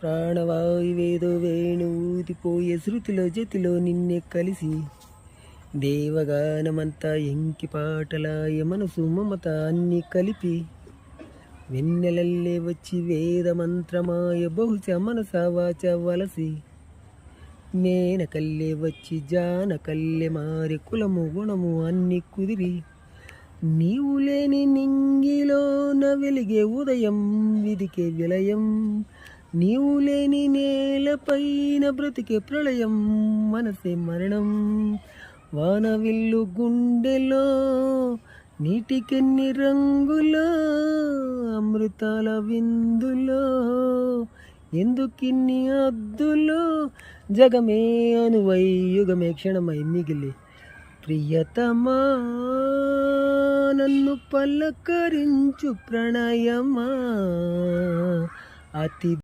ప్రాణవాయువేదో వేణూదిపోయే శృతిలో జతిలో నిన్నే కలిసి దేవగానమంతా ఎంకి పాటలాయ మనసు మమత అన్ని కలిపి వెన్నెలల్లే వచ్చి వేద మంత్రమాయ బహుశ మనస వాచ వలసి మేనకల్లే వచ్చి జానకల్లె మారి కులము గుణము అన్ని కుదిరి నీవు లేని నింగిలోన వెలిగే ఉదయం విదికే విలయం నీవు లేని నేలపైన బ్రతికే ప్రళయం మనసే మరణం వానవిల్లు గుండెలో నీటికెన్ని రంగులో అమృతాల విందులో ఎందుకిన్ని అద్దులో జగమే అనువై యుగమే క్షణమై మిగిలి ప్రియతమా నన్ను పలకరించు ప్రణయమా అతి